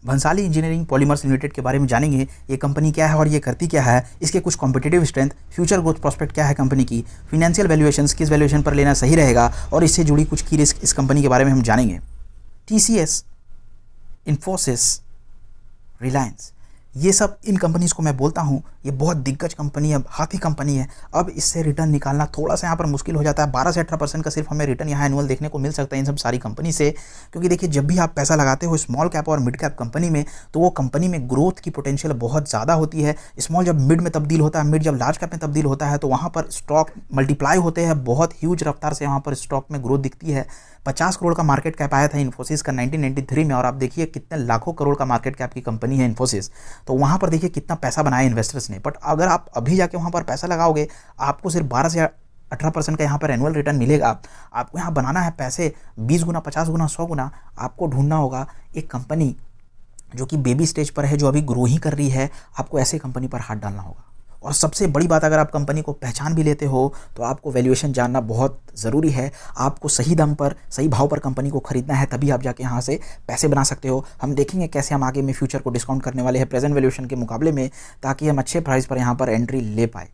Bhansali engineering polymers limited के बारे में जानेंगे। ये कंपनी क्या है और ये करती क्या है, इसके कुछ competitive strength, future growth prospect क्या है कंपनी की, फिनेंशियल वैल्यूएशंस किस वैल्यूएशन पर लेना सही रहेगा और इससे जुड़ी कुछ की रिस्क इस कंपनी के बारे में हम जानेंगे। टीसीएस, इन्फोसिस, रिलायंस, ये सब इन कंपनीज़ को मैं बोलता हूँ ये बहुत दिग्गज कंपनी है, हाथी कंपनी है। अब इससे रिटर्न निकालना थोड़ा सा यहाँ पर मुश्किल हो जाता है। 12 से 18% का सिर्फ हमें रिटर्न यहाँ एनुअल देखने को मिल सकता है इन सब सारी कंपनी से, क्योंकि देखिए जब भी आप पैसा लगाते हो स्मॉल कैप और मिड कैप कंपनी में तो वो कंपनी में ग्रोथ की पोटेंशियल बहुत ज़्यादा होती है। स्मॉल जब मिड में तब्दील होता है, मिड जब लार्ज कैप में तब्दील होता है तो वहाँ पर स्टॉक मल्टीप्लाई होते हैं, बहुत ह्यूज रफ्तार से वहाँ पर स्टॉक में ग्रोथ दिखती है। 50 करोड़ का मार्केट कैप आया था इन्फोसिस का 1993 में, और आप देखिए कितने लाखों करोड़ का मार्केट कैप की कंपनी है इन्फोसिस। तो वहाँ पर देखिए कितना पैसा बनाया इन्वेस्टर्स ने। बट अगर आप अभी जाके वहाँ पर पैसा लगाओगे आपको सिर्फ 12 से 18% का यहाँ पर एनुअल रिटर्न मिलेगा। आपको यहाँ बनाना है पैसे 20 गुना, 50 गुना, 100 गुना। आपको ढूंढना होगा एक कंपनी जो कि बेबी स्टेज पर है, जो अभी ग्रो ही कर रही है। आपको ऐसे कंपनी पर हाथ डालना होगा। और सबसे बड़ी बात, अगर आप कंपनी को पहचान भी लेते हो तो आपको वैल्यूएशन जानना बहुत ज़रूरी है। आपको सही दाम पर, सही भाव पर कंपनी को खरीदना है, तभी आप जाके यहाँ से पैसे बना सकते हो। हम देखेंगे कैसे हम आगे में फ्यूचर को डिस्काउंट करने वाले हैं प्रेजेंट वैल्यूएशन के मुकाबले में, ताकि हम अच्छे प्राइस पर यहाँ पर एंट्री ले पाए।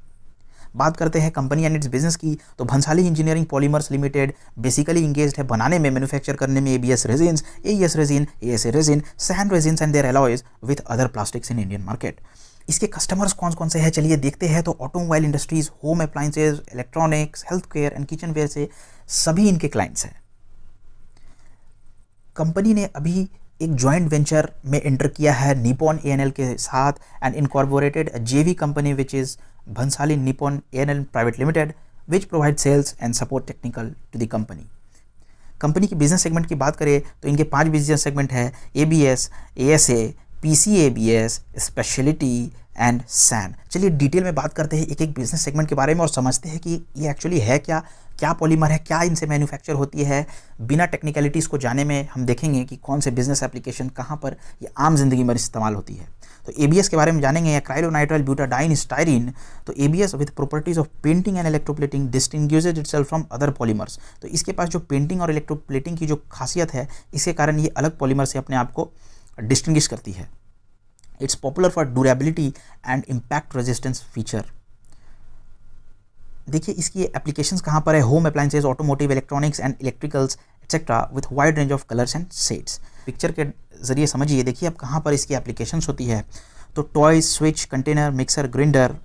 बात करते हैं कंपनी एंड इट्स बिजनेस की, तो Bhansali engineering polymers limited basically engaged है बनाने में, मैन्युफैक्चर करने में ABS resins, AES resin, ASA resin, sand resins and their alloys with other plastics in Indian market. इसके कस्टमर्स कौन कौन से हैं चलिए देखते हैं। तो automobile industries, home appliances, electronics, health care and kitchenware से सभी इनके क्लाइंट्स हैं। कंपनी ने अभी एक जॉइंट वेंचर में एंटर किया है निपॉन एएनएल के साथ and incorporated JV company which is Bhansali Nippon ANL private limited which provide sales and support technical to the company. Company की बिजनेस सेगमेंट की बात करें तो इनके 5 बिजनेस सेगमेंट है, ABS, ASA, PCABS, specialty and SAN. चलिए डिटेल में बात करते हैं एक एक बिजनेस सेगमेंट के बारे में और समझते हैं कि ये एक्चुअली है क्या, क्या पॉलीमर है, क्या इनसे मैन्युफैक्चर होती है। बिना टेक्निकलिटीज़ को जाने में हम देखेंगे कि कौन से बिजनेस एप्लीकेशन कहाँ पर ये आम जिंदगी में इस्तेमाल होती है। तो एबीएस के बारे में जानेंगे, एक्राइलोनाइट्राइल ब्यूटाडाइन स्टाइरिन। तो ABS with properties of painting and electroplating distinguishes itself from other polymers. तो इसके पास जो पेंटिंग और इलेक्ट्रोप्लेटिंग की जो खासियत है, इसके कारण ये अलग पॉलीमर से अपने आप को डिस्टिंग्विश करती है। It's popular for durability and impact resistance feature. देखिए इसकी एप्लीकेशंस कहाँ पर है, home appliances, automotive, electronics and electricals etcetera with wide range of colours and shades. Picture के जरिए समझिए, देखिए अब कहाँ पर इसकी एप्लीकेशंस होती है। तो toys, switch, container, mixer, grinder,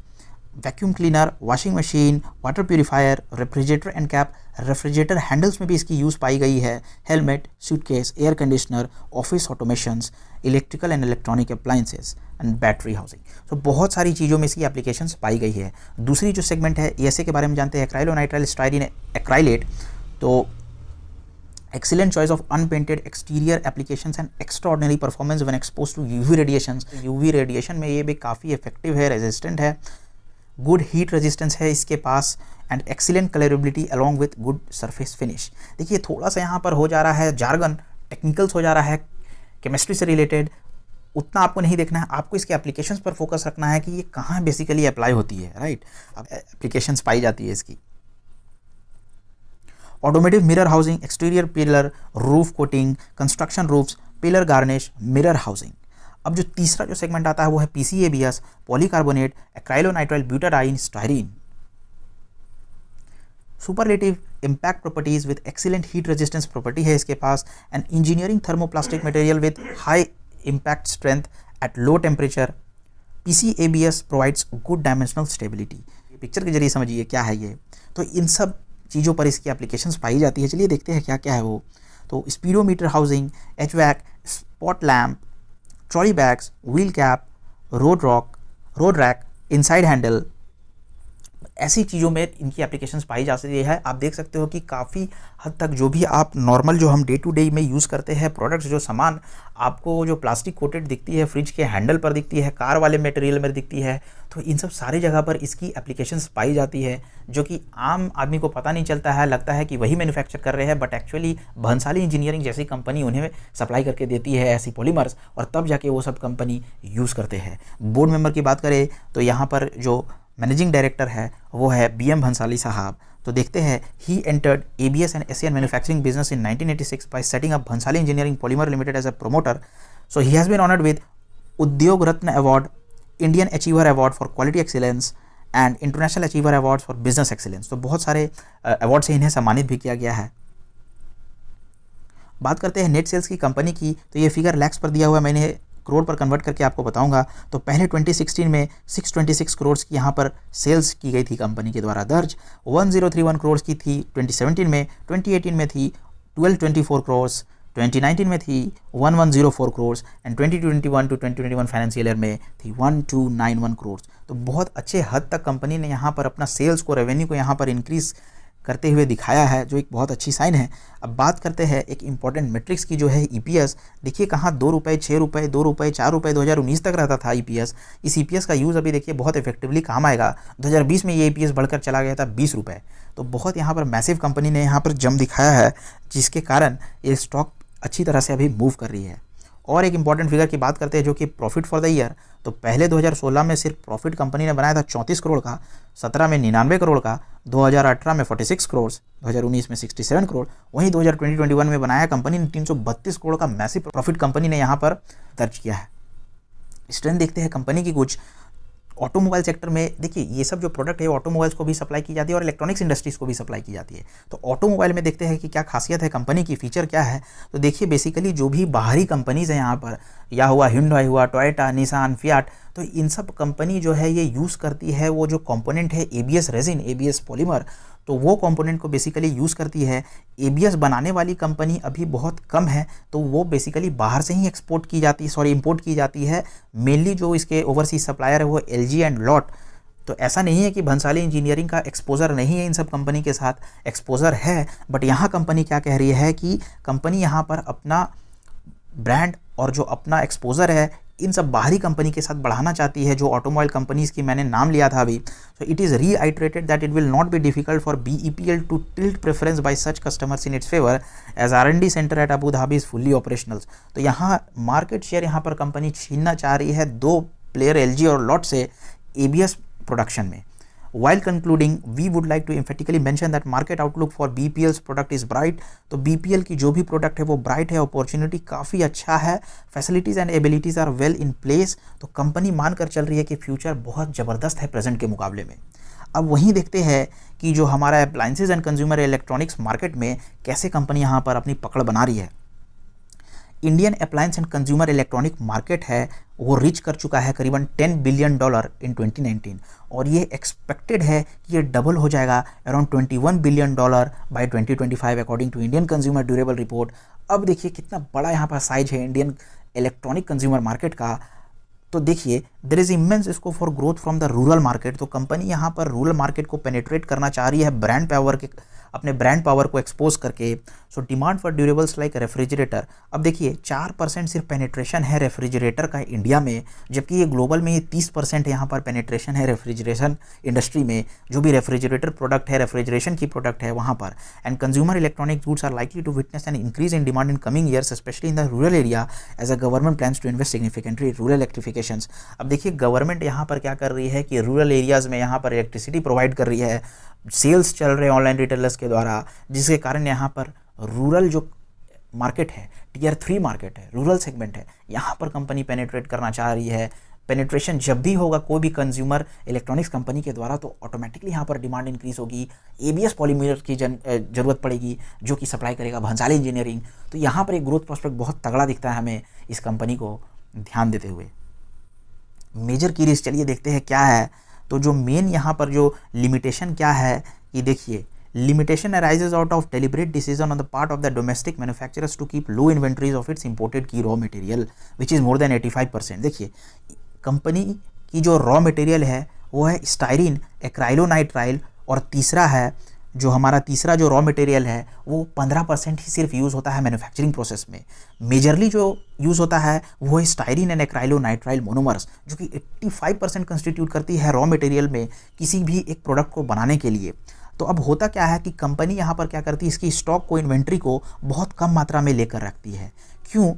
vacuum cleaner, washing machine, water purifier, refrigerator and cap, refrigerator handles में भी इसकी यूज़ पाई गई है। Helmet, suitcase, air conditioner, office automations, electrical and electronic appliances and battery housing. तो बहुत सारी चीज़ों में इसकी एप्लीकेशंस पाई गई है। दूसरी जो सेगमेंट है एएसए के बारे में जानते हैं, एक्राइलोनाइट्राइल स्टाइरिन एक्राइलेट। तो excellent choice of unpainted exterior applications and extraordinary performance when exposed to UV radiations। UV radiation में ये भी काफ़ी इफेक्टिव है, रेजिस्टेंट है, गुड हीट रेजिस्टेंस है इसके पास and excellent colourability along with good surface finish. देखिए थोड़ा सा यहाँ पर हो जा रहा है जार्गन, टेक्निकल्स हो जा रहा है केमिस्ट्री से रिलेटेड, उतना आपको नहीं देखना है। आपको इसके एप्लीकेशंस पर फोकस रखना है कि ये कहाँ बेसिकली अप्लाई होती है, राइट। अब एप्लीकेशंस पाई जाती है इसकी। Automotive mirror housing, exterior pillar, roof coating, construction roofs, pillar garnish, mirror housing. अब जो तीसरा जो सेगमेंट आता है वो है PCABS, polycarbonate, acrylonitrile butadiene styrene. Superlative impact properties with excellent heat resistance property है इसके पास and engineering thermoplastic material with high impact strength at low temperature. PCABS provides good dimensional stability. Picture के जरिए समझिए क्या है ये। तो इन सब चीज़ों पर इसकी एप्लीकेशंस पाई जाती है। चलिए देखते हैं क्या क्या है वो। तो speedometer housing, HVAC, spot lamp, trolley bags, wheel cap, road rack, inside handle, ऐसी चीज़ों में इनकी एप्लीकेशंस पाई जा सकती है। आप देख सकते हो कि काफ़ी हद तक जो भी आप नॉर्मल जो हम डे टू डे में यूज़ करते हैं प्रोडक्ट्स, जो सामान आपको जो प्लास्टिक कोटेड दिखती है, फ्रिज के हैंडल पर दिखती है, कार वाले मटेरियल में दिखती है, तो इन सब सारी जगह पर इसकी एप्लीकेशंस पाई जाती है, जो कि आम आदमी को पता नहीं चलता है। लगता है कि वही मैन्युफैक्चर कर रहे हैं, बट एक्चुअली भंसाली इंजीनियरिंग जैसी कंपनी उन्हें सप्लाई करके देती है ऐसी पॉलीमर्स, और तब जाके वो सब कंपनी यूज़ करते हैं। बोर्ड मेंबर की बात करें तो यहाँ पर जो मैनेजिंग डायरेक्टर है वो है बीएम भंसाली साहब। तो देखते हैं, he entered ABS and Asian manufacturing business in 1986 by setting up Bhansali engineering polymer limited as a promoter. So he has been honoured with Udyog Ratna award, Indian achiever award for quality excellence and international achiever award for business excellence. तो बहुत सारे award से इन्हें सम्मानित भी किया गया है। बात करते हैं नेट सेल्स की कंपनी की, तो ये फिगर लैक्स पर दिया हुआ है, मैंने करोड़ पर कन्वर्ट करके आपको बताऊंगा। तो पहले 2016 में 626 करोड़ की यहाँ पर सेल्स की गई थी कंपनी के द्वारा दर्ज, 1031 करोड़ की थी 2017 में, 2018 में थी 1224 करोड़, 2019 में थी 1104 crore and 2021 to 2021 financial year में थी 1291 करोड़। तो बहुत अच्छे हद तक कंपनी ने यहाँ पर अपना सेल्स को, रेवेन्यू को यहाँ पर इंक्रीज़ करते हुए दिखाया है, जो एक बहुत अच्छी साइन है। अब बात करते हैं एक इंपॉर्टेंट मेट्रिक्स की, जो है ईपीएस। देखिए कहाँ 2 रुपये, 6 रुपये, 2 रुपये, 4 रुपये 2019 तक रहता था ईपीएस। इस ईपीएस का यूज़ अभी देखिए बहुत इफेक्टिवली काम आएगा। 2020 में ये ईपीएस बढ़कर चला गया था 20 रुपये। तो बहुत यहाँ पर मैसिव कंपनी ने यहाँ पर जम दिखाया है, जिसके कारण ये स्टॉक अच्छी तरह से अभी मूव कर रही है। और एक इंपॉर्टेंट फिगर की बात करते हैं, जो कि प्रॉफिट फॉर द ईयर। तो पहले 2016 में सिर्फ प्रॉफिट कंपनी ने बनाया था 34 करोड़ का, 17 में 99 करोड़ का, 2018 में 46 करोड़, 2019 में 67 करोड़। वहीं 2021 में बनाया कंपनी ने 332 करोड़ का मैसिव प्रॉफिट कंपनी ने यहाँ पर दर्ज किया है। स्ट्रेंथ देखते हैं कंपनी की कुछ। ऑटोमोबाइल सेक्टर में देखिए ये सब जो प्रोडक्ट है ऑटोमोबाइल्स को भी सप्लाई की जाती है और इलेक्ट्रॉनिक्स इंडस्ट्रीज़ को भी सप्लाई की जाती है। तो ऑटोमोबाइल में देखते हैं कि क्या खासियत है कंपनी की, फीचर क्या है। तो देखिए बेसिकली जो भी बाहरी कंपनीज़ हैं यहाँ पर, या हुआ Hyundai हुआ, टोयोटा, निसान, फियाट, तो इन सब कंपनी जो है ये यूज़ करती है वो जो कंपोनेंट है ABS रेजिन, ABS पॉलीमर, तो वो कंपोनेंट को बेसिकली यूज़ करती है। ABS बनाने वाली कंपनी अभी बहुत कम है, तो वो बेसिकली बाहर से ही इंपोर्ट की जाती है। मेनली जो इसके ओवरसीज सप्लायर है वो LG एंड लॉट। तो ऐसा नहीं है कि भंसाली इंजीनियरिंग का एक्सपोजर नहीं है इन सब कंपनी के साथ, एक्सपोजर है। बट यहाँ कंपनी क्या कह रही है कि कंपनी यहाँ पर अपना ब्रांड और जो अपना एक्सपोजर है इन सब बाहरी कंपनी के साथ बढ़ाना चाहती है, जो ऑटोमोबाइल कंपनीज़ की मैंने नाम लिया था अभी। So it is reiterated that it will not be difficult for BEPL to tilt preference by such customers in its favour as R&D centre at Abu Dhabi is fully operational. तो यहाँ market share यहाँ पर company छीनना चाह रही है 2 player LG और lot से ABS production में। While concluding, we would like to emphatically mention that market outlook for BPL's product is bright। तो BPL की जो भी प्रोडक्ट है वो ब्राइट है, अपॉर्चुनिटी काफ़ी अच्छा है, facilities and abilities are well in place. तो कंपनी मानकर चल रही है कि फ्यूचर बहुत ज़बरदस्त है प्रेजेंट के मुकाबले में। अब वहीं देखते हैं कि जो हमारा appliances and consumer electronics market में कैसे कंपनी यहाँ पर अपनी पकड़ बना रही है। Indian appliance and consumer electronic market है वो रीच कर चुका है करीबन $10 बिलियन इन 2019, और ये एक्सपेक्टेड है कि ये डबल हो जाएगा around $21 billion by 2025 according to Indian consumer durable report. अब देखिए कितना बड़ा यहाँ पर साइज है इंडियन इलेक्ट्रॉनिक कंज्यूमर मार्केट का। तो देखिए there is immense scope for growth from the rural market. तो कंपनी यहाँ पर रूरल मार्केट को पेनिट्रेट करना चाह रही है अपने ब्रांड पावर को एक्सपोज करके। So demand for durables like refrigerator, अब देखिए 4% सिर्फ पेनिट्रेशन है रेफ्रिजरेटर का इंडिया में, जबकि ये ग्लोबल में ये 30% यहाँ पर पेनिट्रेशन है रेफ्रिजरेशन इंडस्ट्री में। जो भी रेफ्रिजरेटर प्रोडक्ट है, रेफ्रिजरेशन की प्रोडक्ट है वहाँ पर। And consumer electronic goods are likely to witness an increase in demand in coming years specially in the rural area as a government plans to invest significantly rural electrifications. अब देखिए government यहाँ पर क्या कर रही है कि रूरल एरियाज़ में यहाँ पर इलेक्ट्रिसिटी प्रोवाइड कर रही है, सेल्स चल रहे हैं ऑनलाइन रिटेलर्स के द्वारा, जिसके कारण यहाँ पर रूरल जो मार्केट है, Tier 3 मार्केट है, रूरल सेगमेंट है, यहाँ पर कंपनी पेनिट्रेट करना चाह रही है। पेनिट्रेशन जब भी होगा कोई भी कंज्यूमर इलेक्ट्रॉनिक्स कंपनी के द्वारा, तो ऑटोमेटिकली यहाँ पर डिमांड इंक्रीज होगी, ABS पॉलीमर की ज़रूरत पड़ेगी जो कि सप्लाई करेगा भंसाली इंजीनियरिंग। तो यहाँ पर एक ग्रोथ प्रोस्पेक्ट बहुत तगड़ा दिखता है हमें इस कंपनी को ध्यान देते हुए। मेजर की रिस्क चलिए देखते हैं क्या है। तो जो मेन यहाँ पर जो लिमिटेशन क्या है कि देखिए limitation arises out of deliberate decision on the part of the domestic manufacturers to keep low inventories of its imported key raw material which is more than 85%। देखिए कंपनी की जो रॉ मटेरियल है वो है स्टायरीन, एक्राइलोनाइट्राइल, और तीसरा जो raw material है वो 15% ही सिर्फ यूज़ होता है मैन्युफैक्चरिंग प्रोसेस में। मेजरली जो यूज़ होता है वो है स्टायरीन एंड एक्राइलोनाइट्राइल मोनोमर्स, जो कि 85% कंस्टिट्यूट करती है रॉ मटेरियल में किसी भी एक प्रोडक्ट को बनाने के लिए। तो अब होता क्या है कि कंपनी यहाँ पर क्या करती है, इसकी स्टॉक को, इन्वेंट्री को बहुत कम मात्रा में लेकर रखती है। क्यों?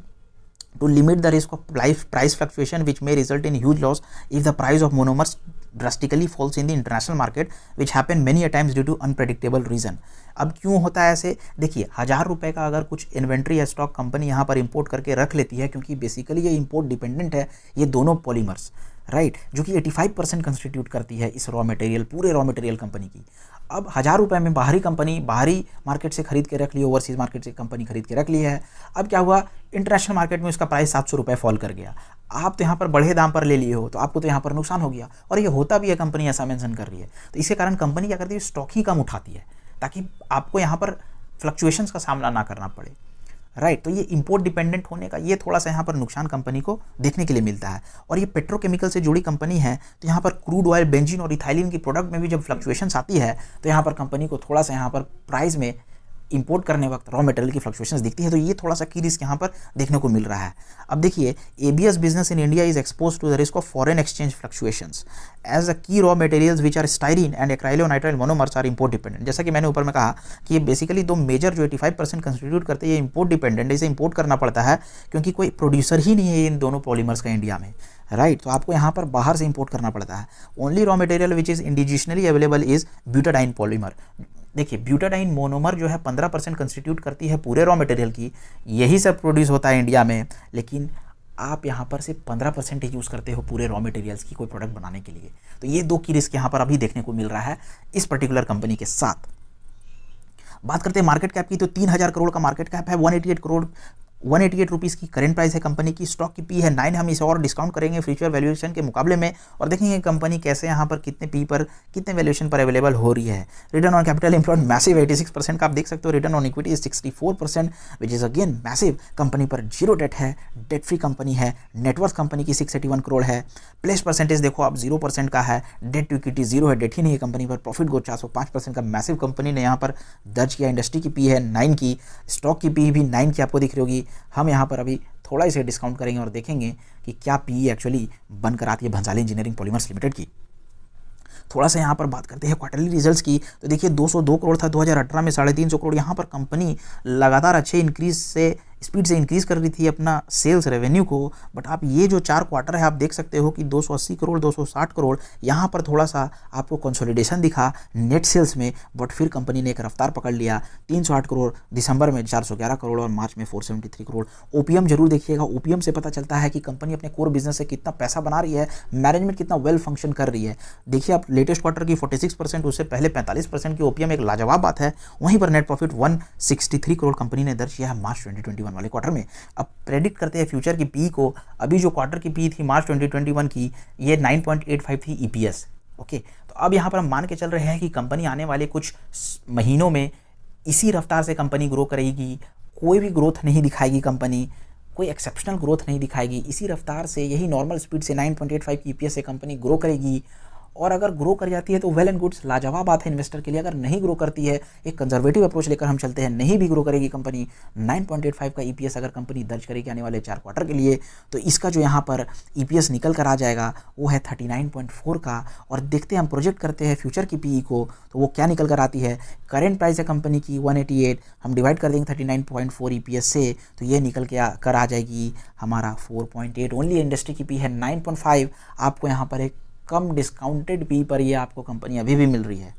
To limit the risk of price fluctuation which may result in huge loss if the price of monomers drastically falls in the international market which happen many a times due to unpredictable reason. अब क्यों होता है ऐसे? देखिए, 1000 रुपये का अगर कुछ इन्वेंट्री या स्टॉक कंपनी यहाँ पर इंपोर्ट करके रख लेती है, क्योंकि बेसिकली ये इंपोर्ट डिपेंडेंट है, ये दोनों पॉलीमर्स, राइट, जो कि 85% कंस्टिट्यूट करती है इस रॉ मटेरियल, पूरे रॉ मटेरियल कंपनी की। अब 1000 रुपये में बाहरी कंपनी बाहरी मार्केट से खरीद के रख ली, ओवरसीज मार्केट से कंपनी खरीद के रख ली है। अब क्या हुआ, इंटरनेशनल मार्केट में उसका प्राइस 700 रुपये फॉल कर गया। आप तो यहाँ पर बढ़े दाम पर ले लिए हो, तो आपको तो यहाँ पर नुकसान हो गया, और ये होता भी है, कंपनी ऐसा मेंशन कर रही है। तो इसके कारण कंपनी क्या करती है, स्टॉक ही कम उठाती है, ताकि आपको यहाँ पर फ्लक्चुएशंस का सामना ना करना पड़े, राइट। तो ये इंपोर्ट डिपेंडेंट होने का ये थोड़ा सा यहाँ पर नुकसान कंपनी को देखने के लिए मिलता है। और ये पेट्रोकेमिकल से जुड़ी कंपनी है, तो यहाँ पर क्रूड ऑयल, बेंजीन और इथाइलिन की प्रोडक्ट में भी जब फ्लक्चुएशंस आती है, तो यहाँ पर कंपनी को थोड़ा सा यहाँ पर प्राइस में इंपोर्ट करने वक्त रॉ मटेरियल की फ्लक्चुएशंस दिखती है। तो ये थोड़ा सा की रिस्क यहाँ पर देखने को मिल रहा है। अब देखिए, ABS business in India is expose to the risk of foreign exchange fluctuations as a key raw materials which are styrene and acrylonitrile monomers are import dependent. जैसा कि मैंने ऊपर में कहा कि ये बेसिकली दो मेजर जो 85% कंस्टिट्यूट करते हैं, ये इंपोर्ट डिपेंडेंट है, इसे इंपोर्ट करना पड़ता है, क्योंकि कोई प्रोड्यूसर ही नहीं है इन दोनों पॉलीमर्स का इंडिया में, राइट। तो आपको यहाँ पर बाहर से इंपोर्ट करना पड़ता है। Only raw material which is indigenously available is butadiene polymer. देखिए, ब्यूटाडाइन मोनोमर जो है 15% कंस्टिट्यूट करती है पूरे रॉ मटेरियल की, यही सब प्रोड्यूस होता है इंडिया में, लेकिन आप यहाँ पर सिर्फ 15% ही यूज़ करते हो पूरे रॉ मटेरियल्स की कोई प्रोडक्ट बनाने के लिए। तो ये दो की रिस्क यहाँ पर अभी देखने को मिल रहा है इस पर्टिकुलर कंपनी के साथ। बात करते हैं मार्केट कैप की, तो 3000 करोड़ का मार्केट कैप है, 188 रुपीज़ की करंट प्राइस है कंपनी की। स्टॉक की पी है 9, हम इसे और डिस्काउंट करेंगे फ्यूचर वैल्यूएशन के मुकाबले में, और देखेंगे कंपनी कैसे यहाँ पर कितने पी पर, कितने वैल्यूएशन पर अवेलेबल हो रही है। Return on capital employed massive 86% का आप देख सकते हो। Return on equity 64%, which is again massive. Company पर जीरो डेट है, डेट फ्री कंपनी है। नेटवर्थ कंपनी की 681 करोड़ है। प्लेस परसेंटेज देखो आप 0% का है। डेट टू इक्विटी 0 है, डेट ही नहीं है कंपनी पर। प्रॉफिट ग्रोथ 405% का मैसिव कंपनी ने यहाँ पर दर्ज किया। इंडस्ट्री की पी है 9 की, स्टॉक की पी भी 9 की आपको दिख रही होगी। हम यहाँ पर अभी थोड़ा इसे डिस्काउंट करेंगे और देखेंगे कि क्या पी एक्चुअली बनकर आती है भंसाली इंजीनियरिंग पॉलीमर्स लिमिटेड की। थोड़ा सा यहाँ पर बात करते हैं क्वार्टरली रिजल्ट्स की, तो देखिए 202 करोड़ था 2018 में, 350 करोड़। यहाँ पर कंपनी लगातार अच्छे इंक्रीज से स्पीड से इंक्रीज़ कर रही थी अपना सेल्स रेवेन्यू को, बट आप ये जो 4 क्वार्टर है आप देख सकते हो कि 280 करोड़ 260 करोड़ यहाँ पर थोड़ा सा आपको कंसोलिडेशन दिखा नेट सेल्स में, बट फिर कंपनी ने एक रफ्तार पकड़ लिया। 308 करोड़ दिसंबर में, 411 करोड़ और मार्च में 473 करोड़। ओपीएम जरूर देखिएगा, ओपीएम से पता चलता है कि कंपनी अपने कोर बिजनेस से कितना पैसा बना रही है, मैनेजमेंट कितना वेल फंक्शन कर रही है। देखिए आप लेटेस्ट क्वार्टर की 46%, उससे पहले 45% की ओपीएम, एक लाजवाब बात है। वहीं पर नेट प्रॉफिट 163 करोड़ कंपनी ने दर्ज किया है मार्च 2021 वाले क्वार्टर में। अब प्रेडिक्ट करते हैं फ्यूचर की पी को। अभी जो क्वार्टर की पी थी मार्च 2021 की, ये 9.85 थी ईपीएस, ओके। तो अब यहाँ पर हम मान के चल रहे हैं कि कंपनी आने वाले कुछ महीनों में इसी रफ्तार से कंपनी ग्रो करेगी, कोई भी ग्रोथ नहीं दिखाएगी कंपनी, कोई एक्सेप्शनल ग्रोथ नहीं दिखाएगी। इसी रफ्तार से, यही नॉर्मल स्पीड से 9.85 की ईपीएस से कंपनी ग्रो करेगी। और अगर ग्रो कर जाती है तो वेल एंड गुड्स, लाजवाब बात है इन्वेस्टर के लिए। अगर नहीं ग्रो करती है, एक कंजर्वेटिव अप्रोच लेकर हम चलते हैं, नहीं भी ग्रो करेगी कंपनी, 9.85 का ईपीएस अगर कंपनी दर्ज करेगी आने वाले 4 क्वार्टर के लिए, तो इसका जो यहाँ पर ईपीएस निकल कर आ जाएगा वो है 39.4 का। और देखते हैं, हम प्रोजेक्ट करते हैं फ्यूचर की पीई को, तो वो क्या निकल कर आती है। करेंट प्राइस है कंपनी की 188, हम डिवाइड कर देंगे 39.4 ईपीएस से, तो ये निकल के कर आ जाएगी हमारा 4.8। ओनली इंडस्ट्री की पी है 9.5। आपको यहाँ पर एक कम डिस्काउंटेड पी पर ये आपको कंपनी अभी भी मिल रही है।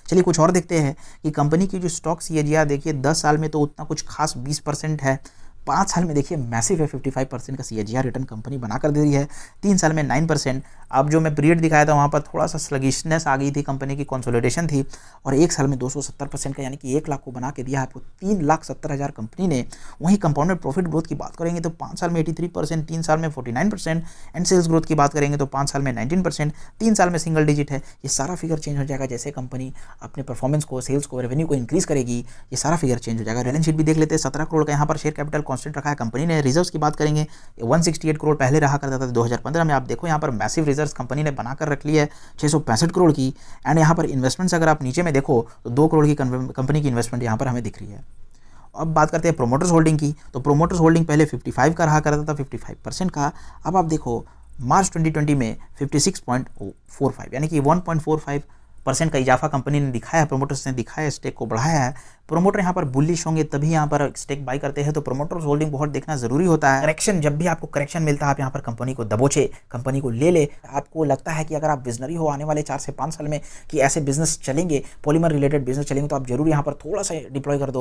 चलिए कुछ और देखते हैं कि कंपनी की जो स्टॉक सीएजीआर देखिए 10 साल में तो उतना कुछ खास 20% है, 5 साल में देखिए मैसिव है, 55% का सीएजीआर रिटर्न कंपनी बनाकर दे रही है। 3 साल में 9%। अब जो मैं पीरियड दिखाया था वहाँ पर थोड़ा सा स्लगिशनेस आ गई थी, कंपनी की कंसोलिडेशन थी, और 1 साल में 270% का, यानी कि 1 लाख को बना के दिया आपको 3,70,000 कंपनी ने। वहीं कंपाउंडेड प्रॉफिट ग्रोथ की बात करेंगे तो 5 साल में 83%, 3 साल में 49%, एंड सेल्स ग्रोथ की बात करेंगे तो 5 साल में 19%, 3 साल में सिंगल डिजिट है। ये सारा फिगर चेंज हो जाएगा जैसे कंपनी अपने परफॉर्मेंस को, सेल्स को, रेवेन्यू को इंक्रीज करेगी, ये सारा फिगर चेंज हो जाएगा। बैलेंस शीट भी देख लेते हैं, 17 करोड़ का यहाँ पर शेयर कैपिटल कांस्टेंट रखा है कंपनी ने। रिजर्व्स की बात करेंगे 168 करोड़ पहले रहा करता था 2015 में। आप देखो यहाँ पर मैसिव रिजर्व्स कंपनी ने बनाकर रख ली है 665 करोड़ की। एंड यहाँ पर इन्वेस्टमेंट्स अगर आप नीचे में देखो तो 2 करोड़ की कंपनी की इन्वेस्टमेंट यहाँ पर हमें दिख रही है। अब बात करते हैं प्रोमोटर्स होल्डिंग की, तो प्रोमोटर्स होल्डिंग पहले 55 का रहा करता था, 55% का। अब आप देखो मार्च 2020 में 56.45, यानी कि 1.45 % का इजाफा कंपनी ने दिखाया है, प्रोमोटर्स ने दिखाया है, स्टेक को बढ़ाया है, प्रोमोटर यहाँ पर बुलिश होंगे तभी यहाँ पर स्टेक बाई करते हैं। तो प्रोमोटर्स होल्डिंग बहुत देखना जरूरी होता है। करेक्शन, जब भी आपको करेक्शन मिलता है आप यहाँ पर कंपनी को दबोचे, कंपनी को ले ले। आपको लगता है कि अगर आप विजनरी हो आने वाले 4 से 5 साल में कि ऐसे बिजनेस चलेंगे, पॉलीमर रिलेटेड बिजनेस चलेंगे, तो आप जरूर यहाँ पर थोड़ा सा डिप्लॉय कर दो।